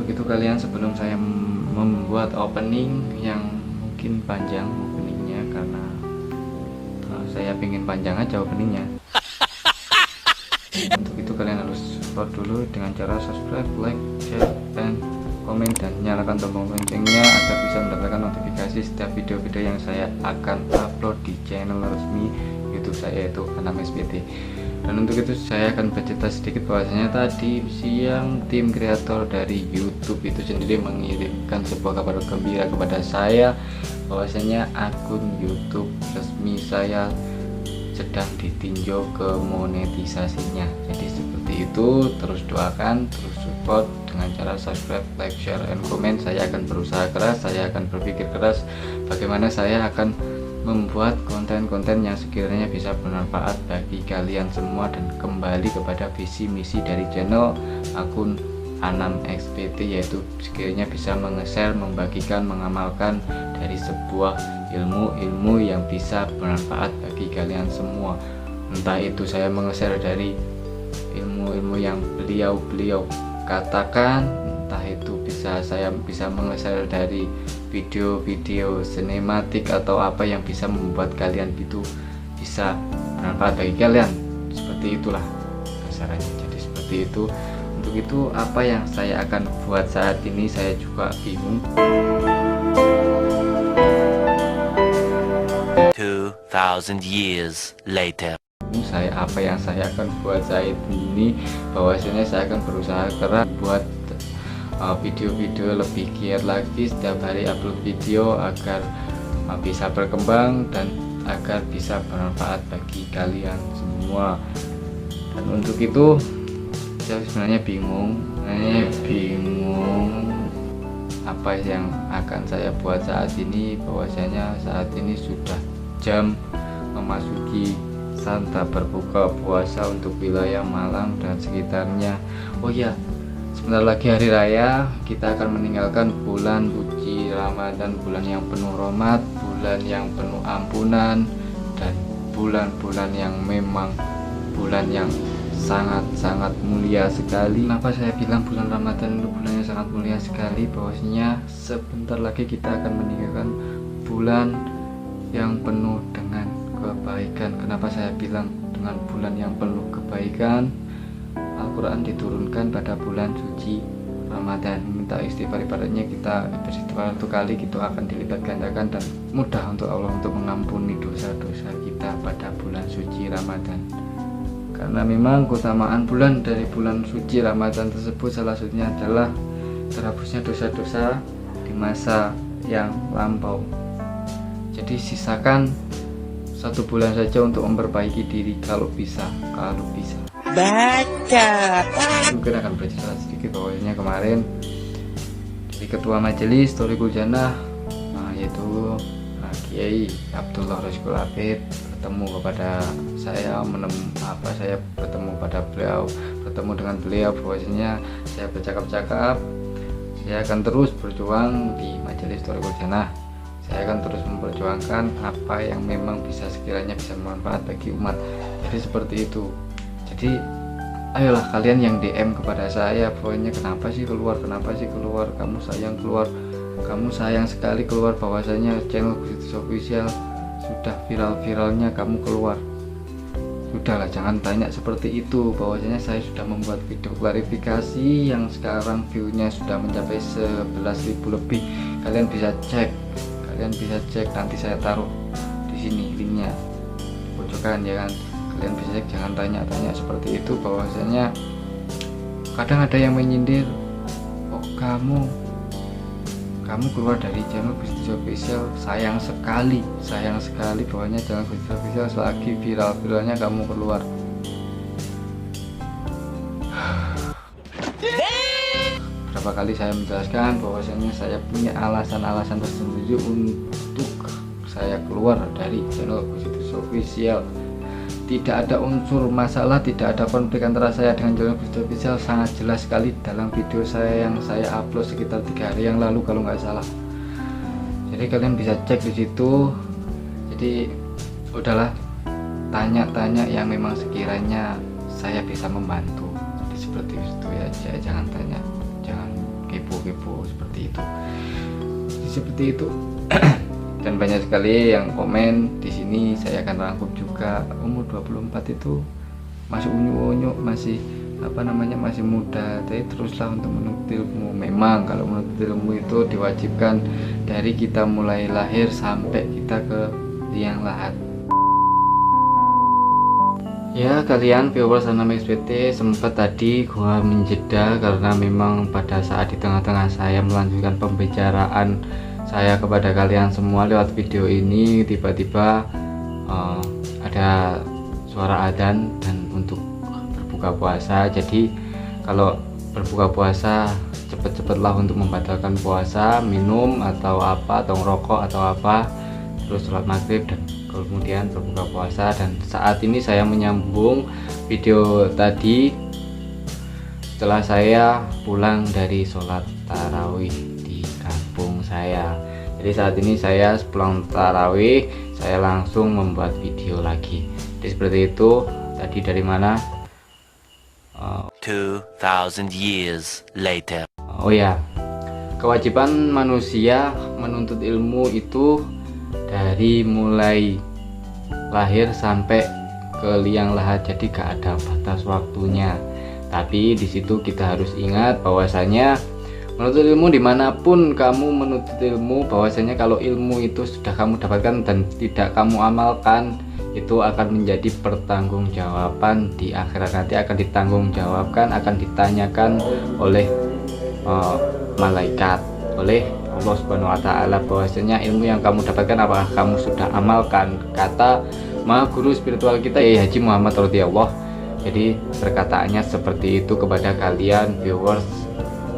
untuk itu kalian, sebelum saya membuat opening yang mungkin panjang openingnya, karena saya ingin panjang aja openingnya. Untuk itu kalian harus support dulu dengan cara subscribe, like, share, dan komen, dan nyalakan tombol loncengnya agar bisa mendapatkan notifikasi setiap video-video yang saya akan upload di channel resmi YouTube saya, yaitu Anam SPT. Dan untuk itu saya akan bercerita sedikit bahwasanya tadi siang tim kreator dari YouTube itu sendiri mengirimkan sebuah kabar gembira kepada saya bahwasanya akun YouTube resmi saya sedang ditinjau ke monetisasinya. Jadi seperti itu, terus doakan, terus support dengan cara subscribe, like, share, and comment. Saya akan berusaha keras, saya akan berpikir keras bagaimana saya akan membuat konten-konten yang sekiranya bisa bermanfaat bagi kalian semua dan kembali kepada visi misi dari channel akun Anam XPT, yaitu sekiranya bisa menge-share, membagikan, mengamalkan dari sebuah ilmu-ilmu yang bisa bermanfaat bagi kalian semua. Entah itu saya menge-share dari ilmu-ilmu yang beliau katakan, entah itu saya bisa menge-share dari video-video sinematik atau apa yang bisa membuat kalian itu bisa bermanfaat bagi kalian. Seperti itulah kasarannya. Jadi seperti itu. Untuk itu apa yang saya akan buat saat ini saya juga bingung. 2000 years later. Apa yang saya akan buat saat ini, bahwasanya saya akan berusaha keras buat video-video lebih giat lagi, setiap hari upload video agar bisa berkembang dan agar bisa bermanfaat bagi kalian semua. Dan untuk itu saya sebenarnya bingung apa yang akan saya buat saat ini, bahwasanya saat ini sudah jam memasuki santap berbuka puasa untuk wilayah Malang dan sekitarnya. Oh ya, sebentar lagi hari raya, kita akan meninggalkan bulan suci Ramadan, bulan yang penuh rahmat, bulan yang penuh ampunan, dan bulan-bulan yang memang bulan yang sangat-sangat mulia sekali. Kenapa saya bilang bulan Ramadan itu bulan yang sangat mulia sekali? Bahwasanya sebentar lagi kita akan meninggalkan bulan yang penuh dengan kebaikan. Kenapa saya bilang dengan bulan yang penuh kebaikan? Al-Quran diturunkan pada bulan suci Ramadan. Minta istighfar, ibaratnya kita beristighfar 1 kali itu akan dilipat gandakan, dan mudah untuk Allah untuk mengampuni dosa-dosa kita pada bulan suci Ramadan. Karena memang keutamaan bulan dari bulan suci Ramadan tersebut salah satunya adalah terhapusnya dosa-dosa di masa yang lampau. Jadi sisakan 1 bulan saja untuk memperbaiki diri kalau bisa. Baca. Mungkin akan bercerita sedikit bahwasanya kemarin jadi ketua majelis Thoriqul Jannah, yaitu Kiai Abdullah Rasikul Abid, bertemu kepada saya, saya bertemu pada beliau, bertemu dengan beliau, bahwasanya saya bercakap-cakap saya akan terus berjuang di majelis Thoriqul Jannah. Saya akan terus memperjuangkan apa yang memang bisa sekiranya bisa bermanfaat bagi umat. Jadi seperti itu. Jadi ayolah kalian yang DM kepada saya, pokoknya kenapa sih keluar, kamu sayang sekali keluar, bahwasanya channel Gusitus Official sudah viral-viralnya kamu keluar. Sudahlah, jangan tanya seperti itu, bahwasanya saya sudah membuat video klarifikasi yang sekarang view-nya sudah mencapai 11.000 lebih. Kalian bisa cek, nanti saya taruh di sini linknya di pojokan, ya kan. Kalian bisa cek, jangan tanya-tanya seperti itu, bahwasanya kadang ada yang menyindir, oh kamu keluar dari channel Gusitus Official, sayang sekali bahwasanya channel Gusitus Official selagi viral-viralnya kamu keluar. Berapa kali saya menjelaskan bahwasanya saya punya alasan-alasan tersendiri untuk saya keluar dari channel Gusitus Official. Tidak ada unsur masalah, tidak ada konflik antara saya dengan channel Gusitus Official. Sangat jelas sekali dalam video saya yang saya upload sekitar 3 hari yang lalu kalau nggak salah. Jadi kalian bisa cek di situ. Jadi udahlah, tanya-tanya yang memang sekiranya saya bisa membantu. Jadi seperti itu ya, jangan tanya, jangan kepo. kepo seperti itu. Dan banyak sekali yang komen di sini. Saya akan rangkum juga. Umur 24 itu masih unyu-unyu, masih masih muda, tapi teruslah untuk menuntut ilmu. Memang kalau menuntut ilmu itu diwajibkan dari kita mulai lahir sampai kita ke liang lahat. Ya, kalian viewers Anam XPT, sempat tadi gua menjeda karena memang pada saat di tengah-tengah saya melanjutkan pembicaraan saya kepada kalian semua lewat video ini, tiba-tiba ada suara adzan dan untuk berbuka puasa. Jadi kalau berbuka puasa cepet-cepetlah untuk membatalkan puasa, minum atau apa, atau ngerokok atau apa, terus sholat maghrib dan kemudian berbuka puasa. Dan saat ini saya menyambung video tadi setelah saya pulang dari sholat tarawih di kampung saya. Jadi saat ini saya pulang tarawih, saya langsung membuat video lagi. Jadi seperti itu. Tadi dari mana? 2000 years later. Oh ya, kewajiban manusia menuntut ilmu itu dari mulai lahir sampai ke liang lahat. Jadi gak ada batas waktunya. Tapi di situ kita harus ingat bahwasanya menuntut ilmu dimanapun kamu menuntut ilmu, bahwasanya kalau ilmu itu sudah kamu dapatkan dan tidak kamu amalkan, itu akan menjadi pertanggungjawaban di akhirat. Nanti akan ditanggungjawabkan, akan ditanyakan oleh malaikat, oleh Allah Subhanahu wa Ta'ala, bahwasanya ilmu yang kamu dapatkan apakah kamu sudah amalkan. Kata Maha Guru spiritual kita Yai Haji Muhammad radhiyallahu. Jadi perkataannya seperti itu kepada kalian viewers.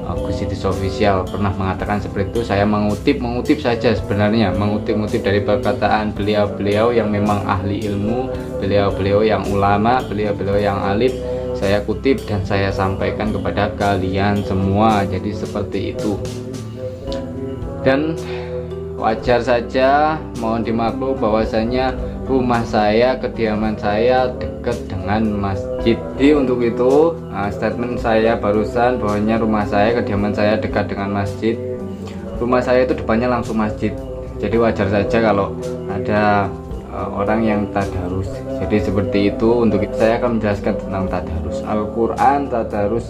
Gus Sitis Official pernah mengatakan seperti itu. Saya mengutip saja sebenarnya, mengutip dari perkataan beliau yang memang ahli ilmu, beliau yang ulama, beliau yang alim. Saya kutip dan saya sampaikan kepada kalian semua. Jadi seperti itu. Dan wajar saja, mohon dimaklum bahwasanya rumah saya, kediaman saya dekat dengan masjid. Jadi untuk itu statement saya barusan bahwasanya rumah saya, kediaman saya dekat dengan masjid. Rumah saya itu depannya langsung masjid. Jadi wajar saja kalau ada orang yang tadarus. Jadi seperti itu. Untuk itu saya akan menjelaskan tentang tadarus Al-Quran. Tadarus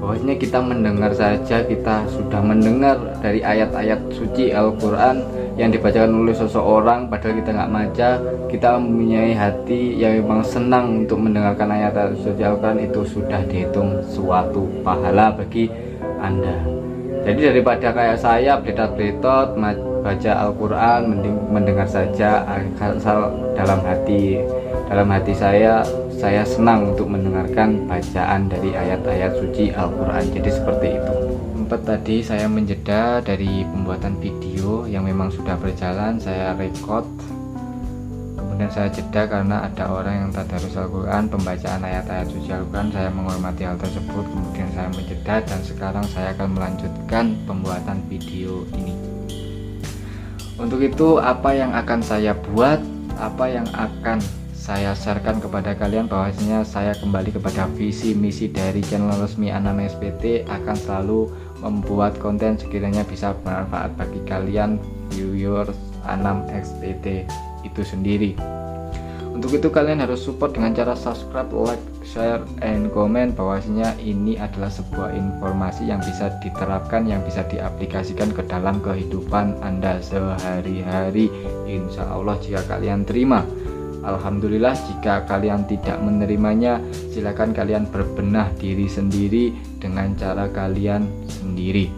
bahwasanya kita mendengar saja, kita sudah mendengar dari ayat-ayat suci Al-Quran yang dibacakan oleh seseorang, padahal kita nggak baca, kita mempunyai hati yang memang senang untuk mendengarkan ayat-ayat suci Al-Quran, itu sudah dihitung suatu pahala bagi Anda. Jadi daripada kayak saya bletot-bletot baca Al-Quran, mending mendengar saja asal dalam hati saya senang untuk mendengarkan bacaan dari ayat-ayat suci Al-Quran. Jadi seperti itu. Sempat tadi saya menjeda dari pembuatan video yang memang sudah berjalan, saya record, kemudian saya jeda karena ada orang yang tadarus Al-Quran, pembacaan ayat-ayat suci Al-Quran. Saya menghormati hal tersebut, kemudian saya menjeda dan sekarang saya akan melanjutkan pembuatan video ini. Untuk itu, apa yang akan saya buat, apa yang akan saya sharekan kepada kalian, bahwasanya saya kembali kepada visi misi dari channel resmi Anam XPT, akan selalu membuat konten sekiranya bisa bermanfaat bagi kalian viewers Anam XPT itu sendiri. Untuk itu kalian harus support dengan cara subscribe, like, share, and comment, bahwasanya ini adalah sebuah informasi yang bisa diterapkan, yang bisa diaplikasikan ke dalam kehidupan Anda sehari-hari. Insya Allah jika kalian terima, alhamdulillah. Jika kalian tidak menerimanya, silakan kalian berbenah diri sendiri dengan cara kalian sendiri.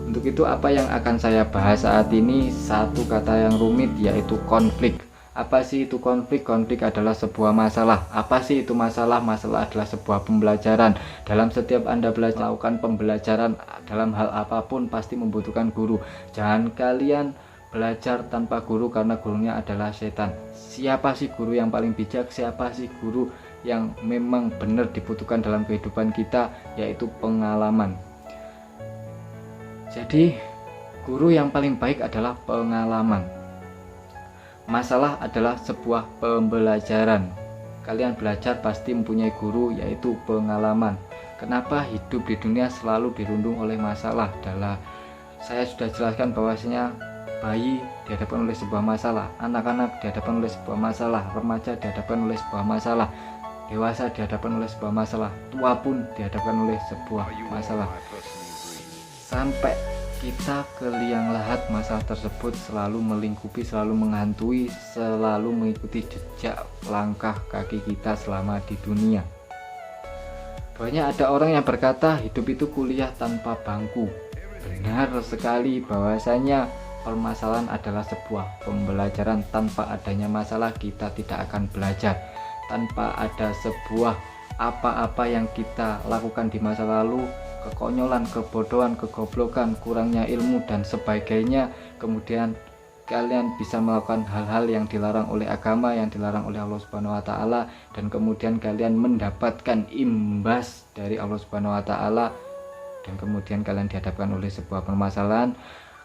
Untuk itu apa yang akan saya bahas saat ini, satu kata yang rumit, yaitu konflik. Apa sih itu konflik? Konflik adalah sebuah masalah. Apa sih itu masalah? Masalah adalah sebuah pembelajaran. Dalam setiap Anda melakukan pembelajaran dalam hal apapun pasti membutuhkan guru. Jangan kalian belajar tanpa guru karena gurunya adalah setan. Siapa sih guru yang paling bijak? Siapa sih guru yang memang benar dibutuhkan dalam kehidupan kita? Yaitu pengalaman. Jadi guru yang paling baik adalah pengalaman. Masalah adalah sebuah pembelajaran. Kalian belajar pasti mempunyai guru, yaitu pengalaman. Kenapa hidup di dunia selalu dirundung oleh masalah? Saya sudah jelaskan bahwasanya bayi dihadapkan oleh sebuah masalah, anak-anak dihadapkan oleh sebuah masalah, remaja dihadapkan oleh sebuah masalah, dewasa dihadapkan oleh sebuah masalah, tua pun dihadapkan oleh sebuah masalah. Sampai kita ke liang lahat, masalah tersebut selalu melingkupi, selalu menghantui, selalu mengikuti jejak langkah kaki kita selama di dunia. Banyak ada orang yang berkata hidup itu kuliah tanpa bangku. Benar sekali bahwasanya permasalahan adalah sebuah pembelajaran. Tanpa adanya masalah kita tidak akan belajar. Tanpa ada sebuah apa-apa yang kita lakukan di masa lalu, kekonyolan, kebodohan, kegoblokan, kurangnya ilmu dan sebagainya, kemudian kalian bisa melakukan hal-hal yang dilarang oleh agama, yang dilarang oleh Allah Subhanahu wa taala, dan kemudian kalian mendapatkan imbas dari Allah Subhanahu wa taala, dan kemudian kalian dihadapkan oleh sebuah permasalahan.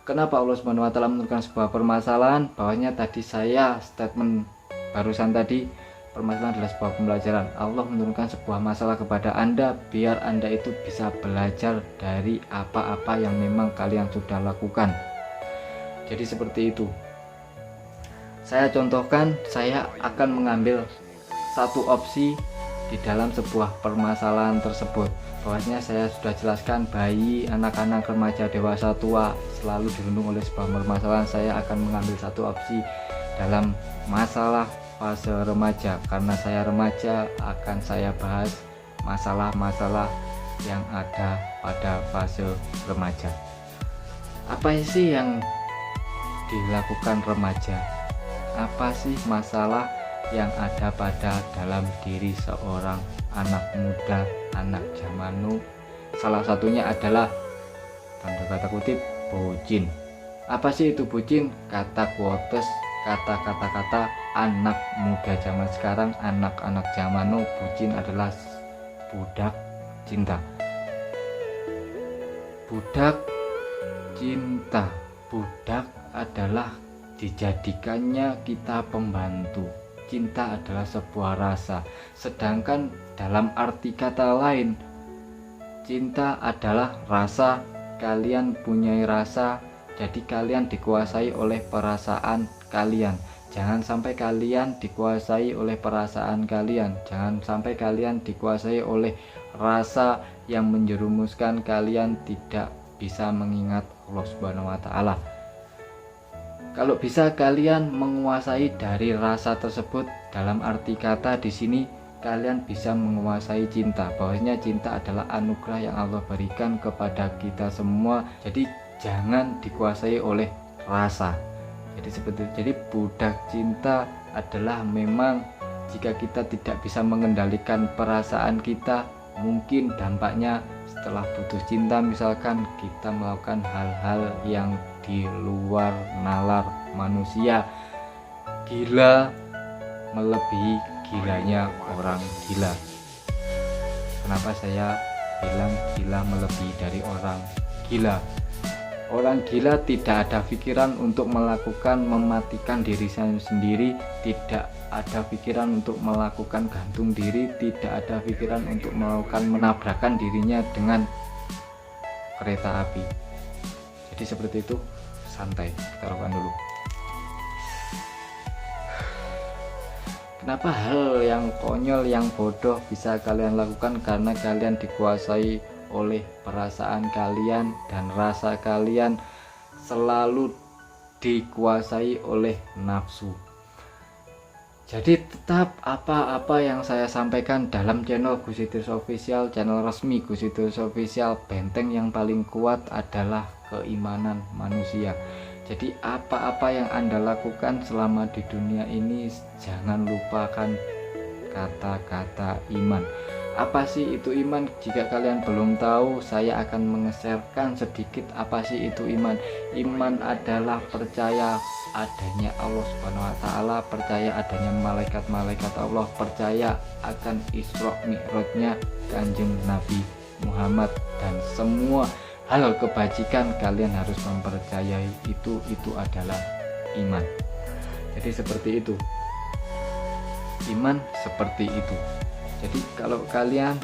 Kenapa Allah Subhanahu wa taala menentukan sebuah permasalahan? Bahwasanya tadi saya statement barusan tadi, permasalahan adalah sebuah pembelajaran. Allah menurunkan sebuah masalah kepada Anda biar Anda itu bisa belajar dari apa-apa yang memang kalian sudah lakukan. Jadi seperti itu. Saya contohkan, saya akan mengambil satu opsi di dalam sebuah permasalahan tersebut. Bahwasanya saya sudah jelaskan bayi, anak-anak, remaja, dewasa, tua selalu dirundung oleh sebuah permasalahan. Saya akan mengambil satu opsi dalam masalah fase remaja. Karena saya remaja, akan saya bahas masalah-masalah yang ada pada fase remaja. Apa sih yang dilakukan remaja? Apa sih masalah yang ada pada dalam diri seorang anak muda, anak zaman now? Salah satunya adalah tanda kata kutip bucin. Apa sih itu bucin? Kata quotes, kata anak muda zaman sekarang, anak-anak zaman now, bucin adalah budak cinta. Budak cinta. Budak adalah dijadikannya kita pembantu. Cinta adalah sebuah rasa. Sedangkan dalam arti kata lain, cinta adalah rasa. Kalian punya rasa, jadi kalian dikuasai oleh perasaan kalian. Jangan sampai kalian dikuasai oleh perasaan kalian. Jangan sampai kalian dikuasai oleh rasa yang menjerumuskan kalian tidak bisa mengingat Allah Subhanahu wa taala. Kalau bisa kalian menguasai dari rasa tersebut, dalam arti kata di sini kalian bisa menguasai cinta. Bahwasanya cinta adalah anugerah yang Allah berikan kepada kita semua. Jadi jangan dikuasai oleh rasa. Jadi seperti itu. Jadi budak cinta adalah memang jika kita tidak bisa mengendalikan perasaan kita, mungkin dampaknya setelah putus cinta misalkan kita melakukan hal-hal yang di luar nalar manusia. Gila melebihi gilanya orang gila. Kenapa saya bilang gila melebihi dari orang gila? Orang gila tidak ada pikiran untuk melakukan mematikan diri sendiri, tidak ada pikiran untuk melakukan gantung diri, tidak ada pikiran untuk melakukan menabrakkan dirinya dengan kereta api. Jadi seperti itu, santai, kita lakukan dulu. Kenapa hal yang konyol, yang bodoh bisa kalian lakukan? Karena kalian dikuasai oleh perasaan kalian dan rasa kalian selalu dikuasai oleh nafsu. Jadi tetap apa-apa yang saya sampaikan dalam channel Gus Idris Official, channel resmi Gus Idris Official, benteng yang paling kuat adalah keimanan manusia. Jadi apa-apa yang Anda lakukan selama di dunia ini, jangan lupakan kata-kata iman. Apa sih itu iman? Jika kalian belum tahu, saya akan mengeserkan sedikit apa sih itu iman. Iman adalah percaya adanya Allah Subhanahu wa taala, percaya adanya malaikat-malaikat Allah, percaya akan Isra Mi'rajnya Kanjeng Nabi Muhammad, dan semua hal kebajikan kalian harus mempercayai itu adalah iman. Jadi seperti itu. Iman seperti itu. Jadi kalau kalian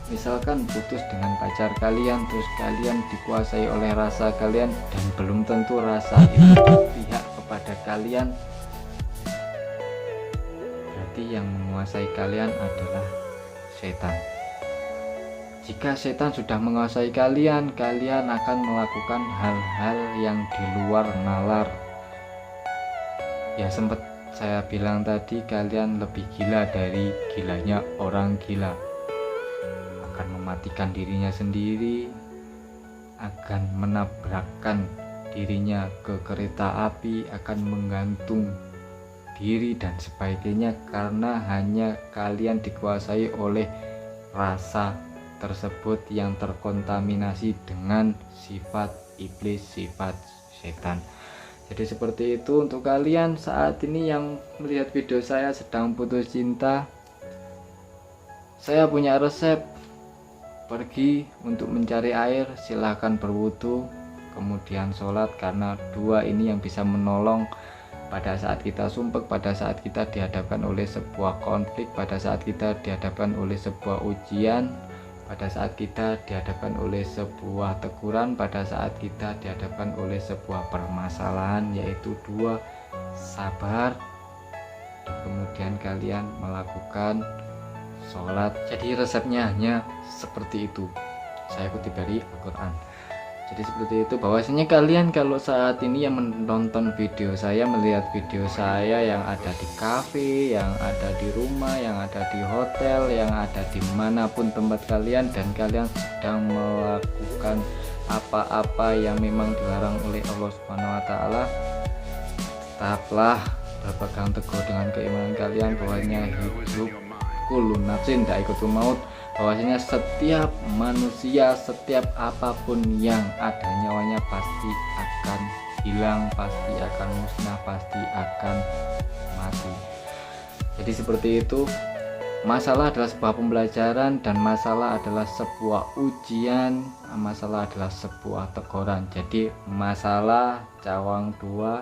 misalkan putus dengan pacar kalian, terus kalian dikuasai oleh rasa kalian dan belum tentu rasa itu berpihak kepada kalian, berarti yang menguasai kalian adalah setan. Jika setan sudah menguasai kalian, kalian akan melakukan hal-hal yang di luar nalar. Ya, sempat saya bilang tadi, kalian lebih gila dari gilanya orang gila. Akan mematikan dirinya sendiri, akan menabrakkan dirinya ke kereta api, akan menggantung diri dan sebagainya, karena hanya kalian dikuasai oleh rasa tersebut yang terkontaminasi dengan sifat iblis, sifat setan. Jadi seperti itu untuk kalian saat ini yang melihat video saya sedang putus cinta. Saya punya resep. Pergi untuk mencari air, silahkan berwudu, kemudian sholat, karena dua ini yang bisa menolong pada saat kita sumpek, pada saat kita dihadapkan oleh sebuah konflik, pada saat kita dihadapkan oleh sebuah ujian, pada saat kita dihadapkan oleh sebuah teguran, pada saat kita dihadapkan oleh sebuah permasalahan, yaitu dua, sabar, dan kemudian kalian melakukan sholat. Jadi resepnya hanya seperti itu, saya kutip dari Al-Quran. Jadi seperti itu, bahwasanya kalian kalau saat ini yang menonton video saya, melihat video saya yang ada di kafe, yang ada di rumah, yang ada di hotel, yang ada dimanapun tempat kalian, dan kalian sedang melakukan apa-apa yang memang dilarang oleh Allah Subhanahu wa Ta'ala, tetaplah berpegang teguh dengan keimanan kalian bahwasanya hidup kullu nafsin dha'iqatul maut, bahwasanya setiap manusia, setiap apapun yang ada nyawanya pasti akan hilang, pasti akan musnah, pasti akan mati. Jadi seperti itu, masalah adalah sebuah pembelajaran, dan masalah adalah sebuah ujian, masalah adalah sebuah teguran. Jadi masalah cawang dua,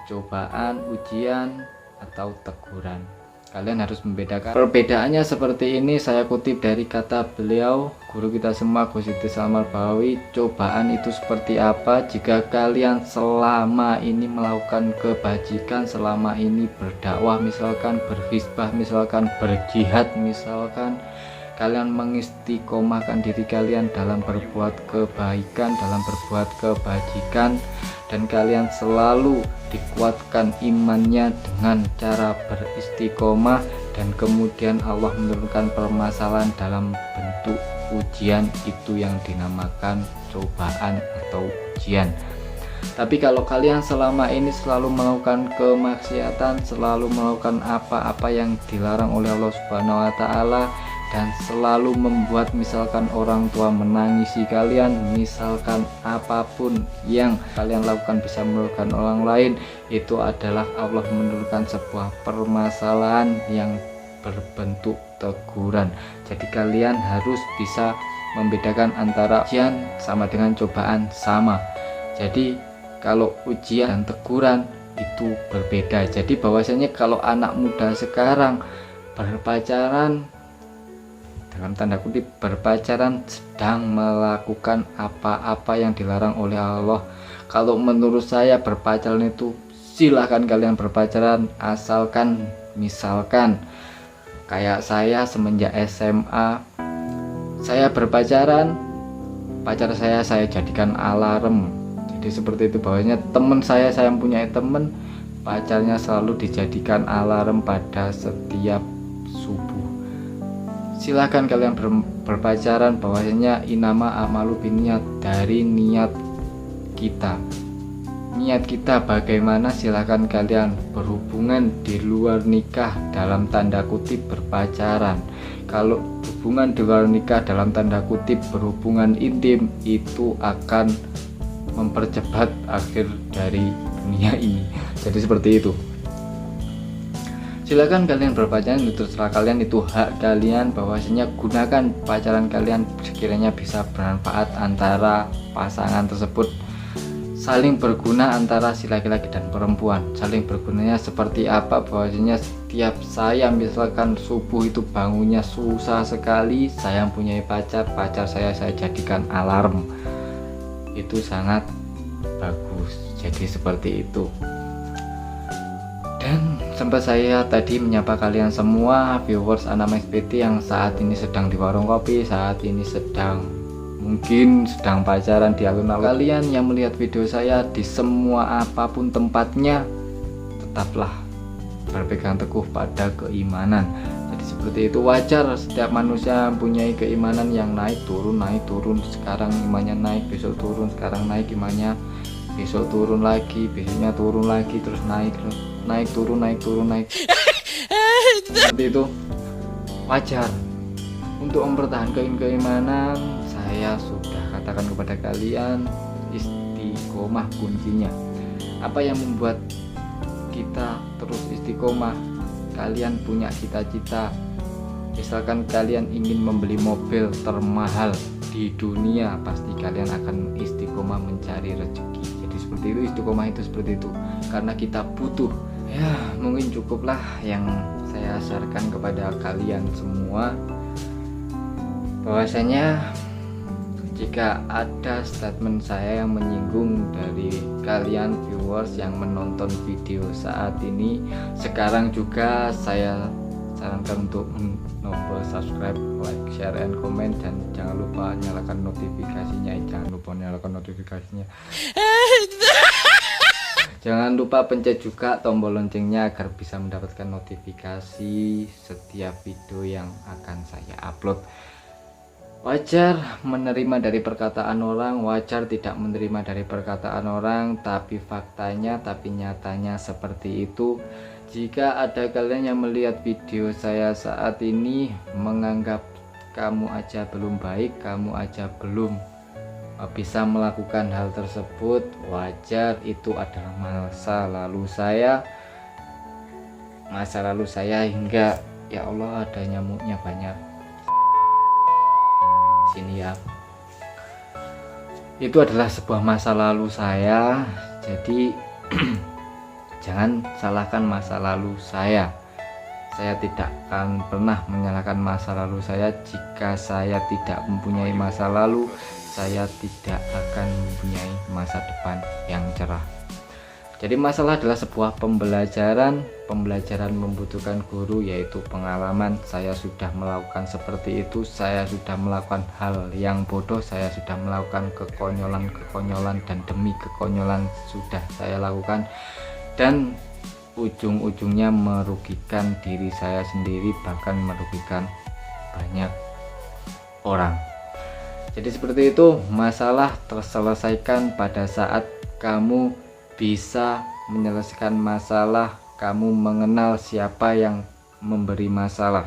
cobaan, ujian, atau teguran. Kalian harus membedakan. Perbedaannya seperti ini, saya kutip dari kata beliau, guru kita semua, Gus Siti Salman Bahawi. Cobaan itu seperti apa? Jika kalian selama ini melakukan kebajikan, selama ini berdakwah, misalkan berhisbah, misalkan berjihad, misalkan kalian mengistiqomahkan diri kalian dalam berbuat kebaikan, dalam berbuat kebajikan, dan kalian selalu dikuatkan imannya dengan cara beristiqomah, dan kemudian Allah menurunkan permasalahan dalam bentuk ujian, itu yang dinamakan cobaan atau ujian. Tapi kalau kalian selama ini selalu melakukan kemaksiatan, selalu melakukan apa-apa yang dilarang oleh Allah Subhanahu wa Ta'ala, dan selalu membuat misalkan orang tua menangisi kalian, misalkan apapun yang kalian lakukan bisa merugikan orang lain, itu adalah Allah menurunkan sebuah permasalahan yang berbentuk teguran. Jadi kalian harus bisa membedakan antara ujian sama dengan cobaan sama. Jadi kalau ujian dan teguran itu berbeda. Jadi bahwasanya kalau anak muda sekarang berpacaran, dalam tanda kutip berpacaran, sedang melakukan apa-apa yang dilarang oleh Allah. Kalau menurut saya berpacaran itu silahkan kalian berpacaran, asalkan misalkan kayak saya semenjak SMA saya berpacaran, pacar saya jadikan alarm. Jadi seperti itu, bahwasanya teman saya punya teman, pacarnya selalu dijadikan alarm pada setiap subuh. Silahkan kalian berpacaran, bahwasanya inama amalu biniat, dari niat kita. Niat kita bagaimana, silahkan kalian berhubungan di luar nikah, dalam tanda kutip berpacaran. Kalau hubungan di luar nikah dalam tanda kutip berhubungan intim, itu akan mempercepat akhir dari dunia ini. Jadi seperti itu. Silakan kalian berpacaran, itu terserah kalian, itu hak kalian. Bahwasanya gunakan pacaran kalian sekiranya bisa bermanfaat antara pasangan tersebut, saling berguna antara si laki-laki dan perempuan. Saling bergunanya seperti apa? Bahwasanya setiap saya misalkan subuh itu bangunnya susah sekali, saya mempunyai pacar saya jadikan alarm. Itu sangat bagus. Jadi seperti itu. Dan sempat saya tadi menyapa kalian semua viewers Anamnex PT yang saat ini sedang di warung kopi, saat ini mungkin sedang pacaran di alun-alun. Kalian yang melihat video saya di semua apapun tempatnya, tetaplah berpegang teguh pada keimanan. Jadi seperti itu, wajar setiap manusia mempunyai keimanan yang naik turun. Sekarang imannya naik, besok turun, sekarang naik imannya, besok turun lagi, besoknya turun lagi, terus naik turun. Seperti itu, wajar. Untuk mempertahankan keimanan, saya sudah katakan kepada kalian, istiqomah kuncinya. Apa yang membuat kita terus istiqomah? Kalian punya cita-cita, misalkan kalian ingin membeli mobil termahal di dunia, pasti kalian akan istiqomah mencari rezeki. Jadi seperti itu, istiqomah itu seperti itu, karena kita butuh. Ya, mungkin cukuplah yang saya sarankan kepada kalian semua, bahwasanya jika ada statement saya yang menyinggung dari kalian viewers yang menonton video saat ini, sekarang juga saya sarankan untuk tombol subscribe, like, share, and comment, dan jangan lupa nyalakan notifikasinya. Jangan lupa pencet juga tombol loncengnya agar bisa mendapatkan notifikasi setiap video yang akan saya upload. Wajar menerima dari perkataan orang, wajar tidak menerima dari perkataan orang, tapi faktanya, tapi nyatanya seperti itu. Jika ada kalian yang melihat video saya saat ini menganggap kamu aja belum baik, kamu aja belum bisa melakukan hal tersebut, wajar. Itu adalah masa lalu saya hingga ya Allah ada nyamuknya banyak sini ya. Itu adalah sebuah masa lalu saya. Jadi jangan salahkan masa lalu saya. Saya tidak akan pernah menyalahkan masa lalu saya. Jika saya tidak mempunyai masa lalu, saya tidak akan mempunyai masa depan yang cerah. Jadi masalah adalah sebuah pembelajaran membutuhkan guru, yaitu pengalaman. Saya sudah melakukan seperti itu, saya sudah melakukan hal yang bodoh, saya sudah melakukan kekonyolan dan demi kekonyolan sudah saya lakukan, dan ujung-ujungnya merugikan diri saya sendiri, bahkan merugikan banyak orang. Jadi seperti itu, masalah terselesaikan pada saat kamu bisa menyelesaikan masalah, kamu mengenal siapa yang memberi masalah.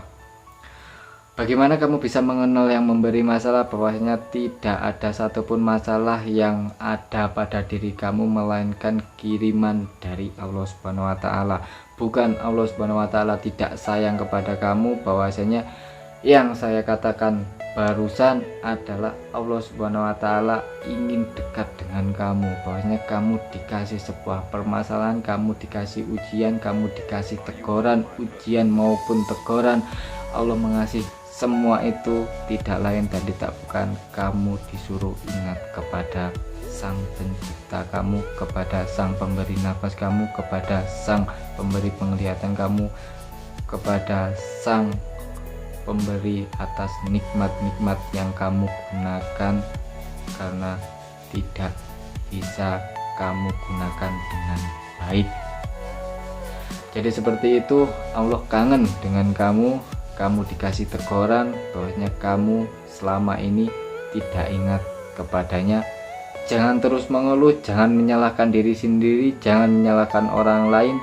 Bagaimana kamu bisa mengenal yang memberi masalah? Bahwasanya tidak ada satupun masalah yang ada pada diri kamu melainkan kiriman dari Allah Subhanahu wa taala. Bukan Allah Subhanahu wa taala tidak sayang kepada kamu, bahwasanya yang saya katakan barusan adalah Allah Subhanahu wa taala ingin dekat dengan kamu. Bahwasanya kamu dikasih sebuah permasalahan, kamu dikasih ujian, kamu dikasih teguran, ujian maupun teguran, Allah mengasih semua itu tidak lain dan tidak bukan kamu disuruh ingat kepada Sang Pencipta kamu, kepada Sang Pemberi nafas kamu, kepada Sang Pemberi penglihatan kamu, kepada Sang Pemberi atas nikmat-nikmat yang kamu gunakan, karena tidak bisa kamu gunakan dengan baik. Jadi seperti itu, Allah kangen dengan kamu dikasih teguran bahwasanya kamu selama ini tidak ingat kepadanya. Jangan terus mengeluh, jangan menyalahkan diri sendiri, jangan menyalahkan orang lain.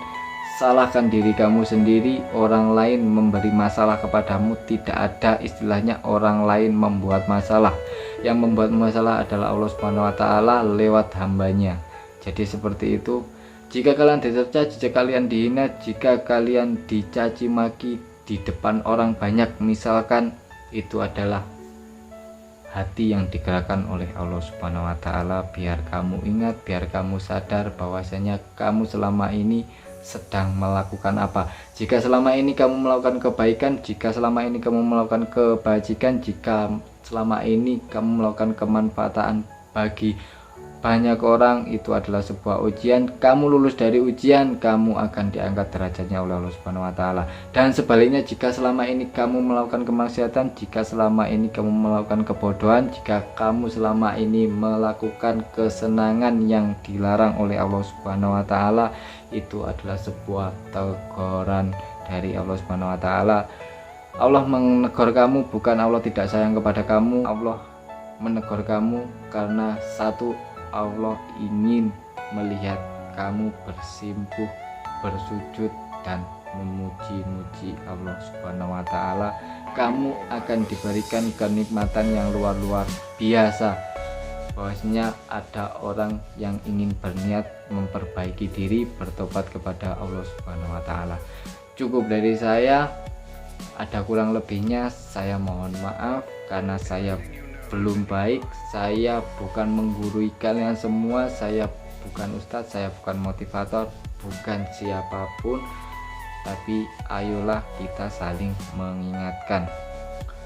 Salahkan diri kamu sendiri. Orang lain memberi masalah kepadamu, tidak ada istilahnya orang lain membuat masalah. Yang membuat masalah adalah Allah Subhanahu wa taala lewat hambanya. Jadi seperti itu. Jika kalian dicerca, jika kalian dihina, jika kalian dicaci maki di depan orang banyak, misalkan, itu adalah hati yang digerakkan oleh Allah Subhanahu wa taala, biar kamu ingat, biar kamu sadar bahwasanya kamu selama ini sedang melakukan apa. Jika selama ini kamu melakukan kebaikan, jika selama ini kamu melakukan kebajikan, jika selama ini kamu melakukan kemanfaatan bagi banyak orang, itu adalah sebuah ujian. Kamu lulus dari ujian, kamu akan diangkat derajatnya oleh Allah Subhanahu wa taala. Dan sebaliknya, jika selama ini kamu melakukan kemaksiatan, jika selama ini kamu melakukan kebodohan, jika kamu selama ini melakukan kesenangan yang dilarang oleh Allah Subhanahu wa taala, itu adalah sebuah teguran dari Allah Subhanahu wa taala. Allah menegur kamu bukan Allah tidak sayang kepada kamu. Allah menegur kamu karena satu, Allah ingin melihat kamu bersimpuh, bersujud dan memuji-muji Allah Subhanahu wa taala. Kamu akan diberikan kenikmatan yang luar biasa. Bahwasanya ada orang yang ingin berniat memperbaiki diri, bertobat kepada Allah Subhanahu wa taala. Cukup dari saya. Ada kurang lebihnya saya mohon maaf karena saya belum baik. Saya bukan menggurui kalian semua, saya bukan ustadz, saya bukan motivator, bukan siapapun, tapi ayolah kita saling mengingatkan.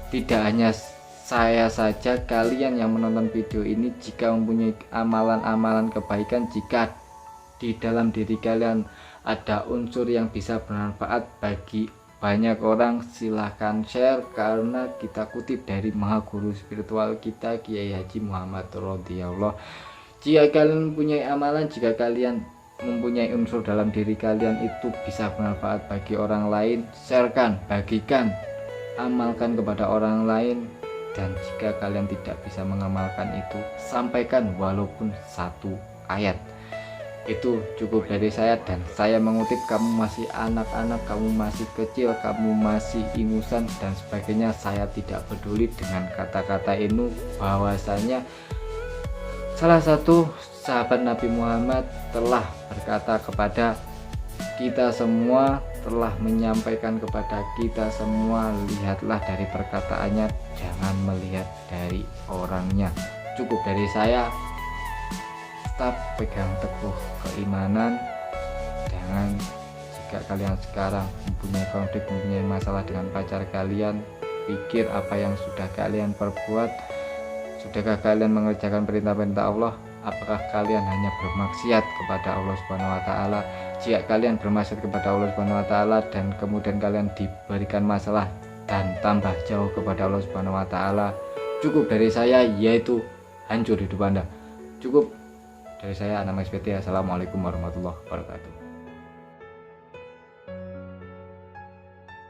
Tidak hanya saya saja, kalian yang menonton video ini jika mempunyai amalan-amalan kebaikan, jika di dalam diri kalian ada unsur yang bisa bermanfaat bagi banyak orang, silahkan share, karena kita kutip dari Maha Guru spiritual kita Kiai Haji Muhammad radhiyallahu. Jika kalian mempunyai amalan, jika kalian mempunyai unsur dalam diri kalian itu bisa bermanfaat bagi orang lain, sharekan, bagikan, amalkan kepada orang lain. Dan jika kalian tidak bisa mengamalkan itu, sampaikan walaupun satu ayat. Itu cukup dari saya, dan saya mengutip, kamu masih anak-anak, kamu masih kecil, kamu masih ingusan dan sebagainya. Saya tidak peduli dengan kata-kata ini, bahwasanya salah satu sahabat Nabi Muhammad telah berkata kepada kita semua, telah menyampaikan kepada kita semua, lihatlah dari perkataannya, jangan melihat dari orangnya. Cukup dari saya. Tetap pegang teguh keimanan. Jangan, jika kalian sekarang mempunyai konflik, mempunyai masalah dengan pacar kalian, pikir apa yang sudah kalian perbuat. Sudahkah kalian mengerjakan perintah-perintah Allah? Apakah kalian hanya bermaksiat kepada Allah Subhanahu wa taala? Jika kalian bermaksiat kepada Allah Subhanahu wa taala dan kemudian kalian diberikan masalah dan tambah jauh kepada Allah Subhanahu wa taala, cukup dari saya, yaitu hancur hidup Anda. Cukup dari saya, Anam SPT. Assalamualaikum warahmatullahi wabarakatuh.